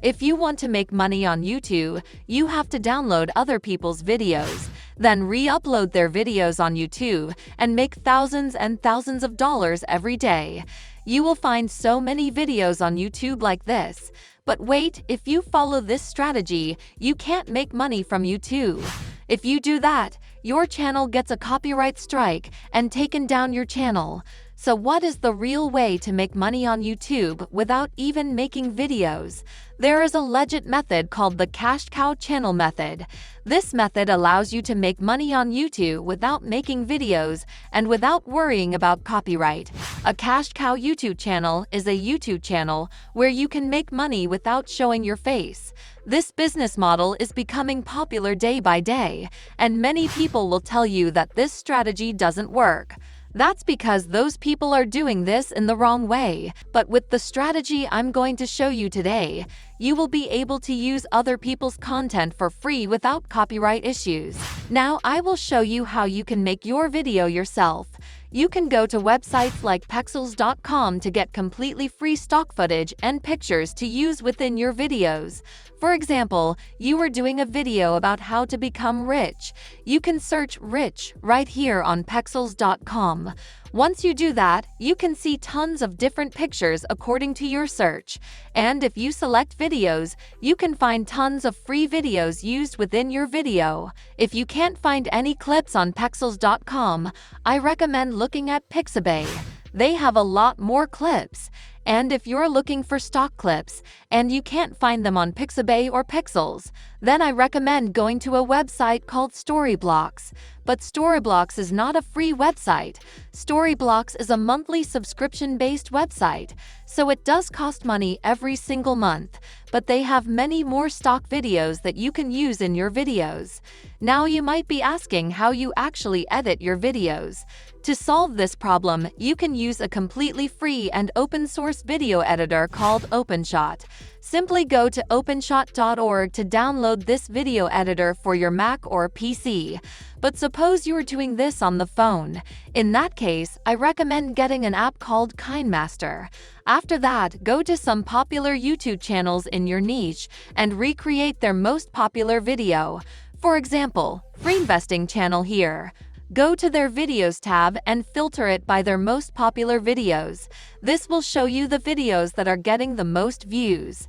If you want to make money on YouTube, you have to download other people's videos, then re-upload their videos on YouTube and make thousands and thousands of dollars every day. You will find so many videos on YouTube like this. But wait, if you follow this strategy, you can't make money from YouTube. If you do that, your channel gets a copyright strike and taken down your channel. So what is the real way to make money on YouTube without even making videos? There is a legit method called the cash cow channel method. This method allows you to make money on YouTube without making videos and without worrying about copyright. A cash cow YouTube channel is a YouTube channel where you can make money without showing your face. This business model is becoming popular day by day, and many people will tell you that this strategy doesn't work. That's because those people are doing this in the wrong way. But with the strategy I'm going to show you today, you will be able to use other people's content for free without copyright issues. Now I will show you how you can make your video yourself. You can go to websites like faceless.com to get completely free stock footage and pictures to use within your videos. For example, you are doing a video about how to become rich. You can search rich right here on pexels.com. Once you do that, you can see tons of different pictures according to your search. And if you select videos, you can find tons of free videos used within your video. If you can't find any clips on pexels.com, I recommend looking at Pixabay. They have a lot more clips. And if you're looking for stock clips and you can't find them on Pixabay or Pexels, then I recommend going to a website called Storyblocks. But Storyblocks is not a free website. Storyblocks is a monthly subscription-based website, so it does cost money every single month, but they have many more stock videos that you can use in your videos. Now you might be asking how you actually edit your videos. To solve this problem, you can use a completely free and open-source video editor called OpenShot. Simply go to openshot.org to download this video editor for your Mac or PC. But suppose you're doing this on the phone. In that case, I recommend getting an app called KineMaster. After that, go to some popular YouTube channels in your niche and recreate their most popular video. For example, Free Investing channel here. Go to their videos tab and filter it by their most popular videos. This will show you the videos that are getting the most views.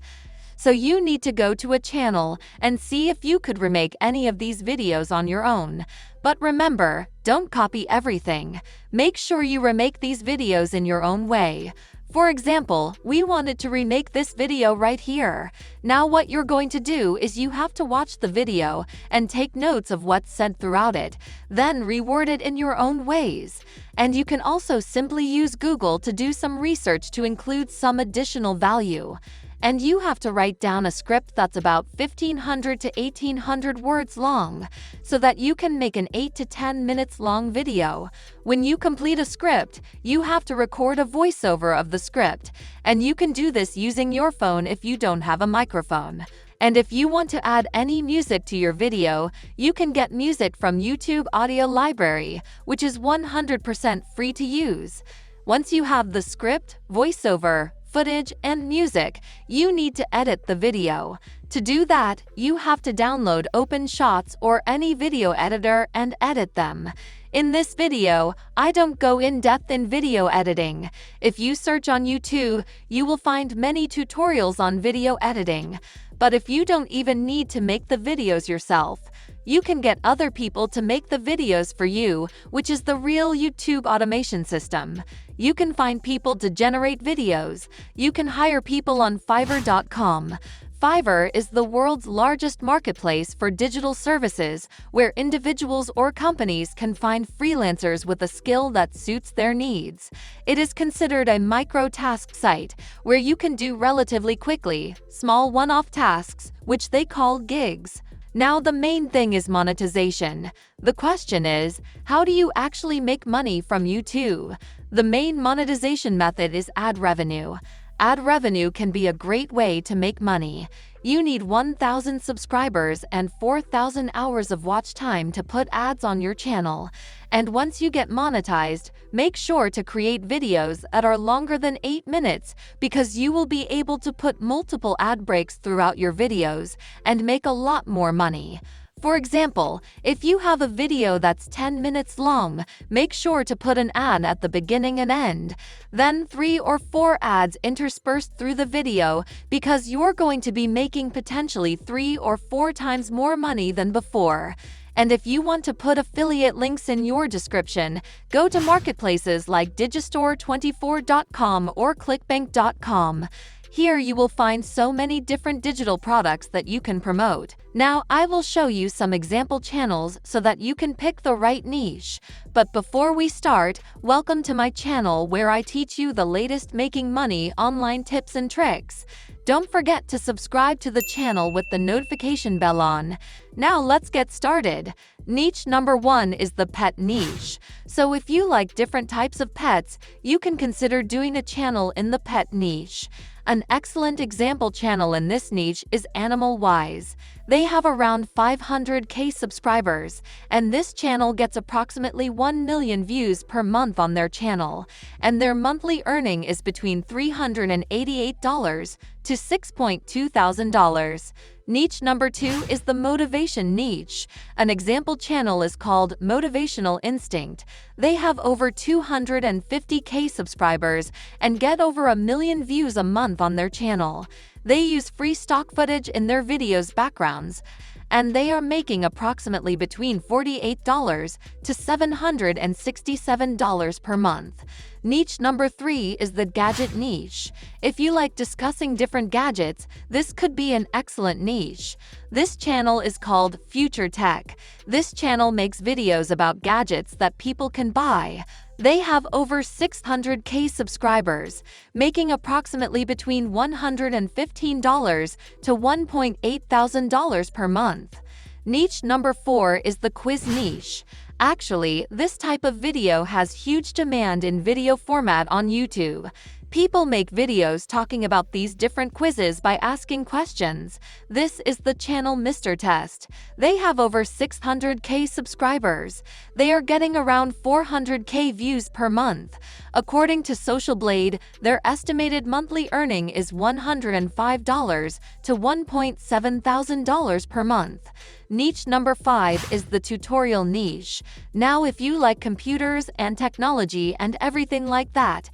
So you need to go to a channel and see if you could remake any of these videos on your own. But remember, don't copy everything. Make sure you remake these videos in your own way. For example, we wanted to remake this video right here. Now what you're going to do is you have to watch the video and take notes of what's said throughout it, then reword it in your own ways. And you can also simply use Google to do some research to include some additional value. And you have to write down a script that's about 1,500 to 1,800 words long, so that you can make an 8 to 10 minutes long video. When you complete a script, you have to record a voiceover of the script, and you can do this using your phone if you don't have a microphone. And if you want to add any music to your video, you can get music from YouTube Audio Library, which is 100% free to use. Once you have the script, voiceover, footage, and music, you need to edit the video. To do that, you have to download OpenShots or any video editor and edit them. In this video, I don't go in depth in video editing. If you search on YouTube, you will find many tutorials on video editing. But if you don't even need to make the videos yourself, you can get other people to make the videos for you, which is the real YouTube automation system. You can find people to generate videos. You can hire people on Fiverr.com. Fiverr is the world's largest marketplace for digital services where individuals or companies can find freelancers with a skill that suits their needs. It is considered a micro-task site where you can do relatively quickly small one-off tasks, which they call gigs. Now the main thing is monetization. The question is, how do you actually make money from YouTube? The main monetization method is ad revenue. Ad revenue can be a great way to make money. You need 1,000 subscribers and 4,000 hours of watch time to put ads on your channel. And once you get monetized, make sure to create videos that are longer than 8 minutes because you will be able to put multiple ad breaks throughout your videos and make a lot more money. For example, if you have a video that's 10 minutes long, make sure to put an ad at the beginning and end, then 3 or 4 ads interspersed through the video because you're going to be making potentially 3 or 4 times more money than before. And if you want to put affiliate links in your description, go to marketplaces like digistore24.com or clickbank.com. Here you will find so many different digital products that you can promote. Now I will show you some example channels so that you can pick the right niche. But before we start, welcome to my channel where I teach you the latest making money online tips and tricks. Don't forget to subscribe to the channel with the notification bell on. Now let's get started. Niche number 1 is the pet niche. So if you like different types of pets, you can consider doing a channel in the pet niche. An excellent example channel in this niche is Animal Wise. They have around 500k subscribers, and this channel gets approximately 1 million views per month on their channel, and their monthly earning is between $388 to $6,200. Niche number 2 is the motivation niche. An example channel is called Motivational Instinct. They have over 250k subscribers and get over 1 million views a month on their channel. They use free stock footage in their videos' backgrounds, and they are making approximately between $48 to $767 per month. Niche number 3 is the gadget niche. If you like discussing different gadgets, this could be an excellent niche. This channel is called Future Tech. This channel makes videos about gadgets that people can buy. They have over 600k subscribers, making approximately between $115 to $1,800 per month. Niche number 4 is the quiz niche. Actually, this type of video has huge demand in video format on YouTube. People make videos talking about these different quizzes by asking questions. This is the channel Mr. Test. They have over 600k subscribers. They are getting around 400k views per month. According to Social Blade, their estimated monthly earning is $105 to $1,700 per month. Niche number 5 is the tutorial niche. Now if you like computers and technology and everything like that,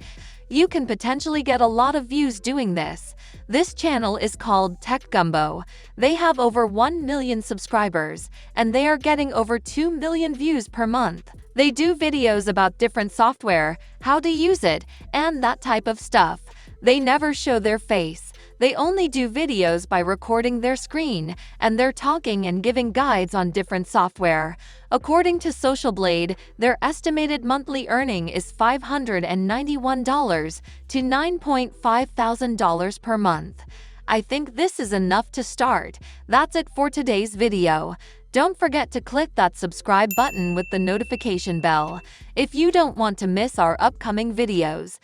you can potentially get a lot of views doing this. This channel is called Tech Gumbo. They have over 1 million subscribers, and they are getting over 2 million views per month. They do videos about different software, how to use it, and that type of stuff. They never show their face. They only do videos by recording their screen, and they're talking and giving guides on different software. According to Social Blade, their estimated monthly earning is $591 to $9,500 per month. I think this is enough to start. That's it for today's video. Don't forget to click that subscribe button with the notification bell if you don't want to miss our upcoming videos.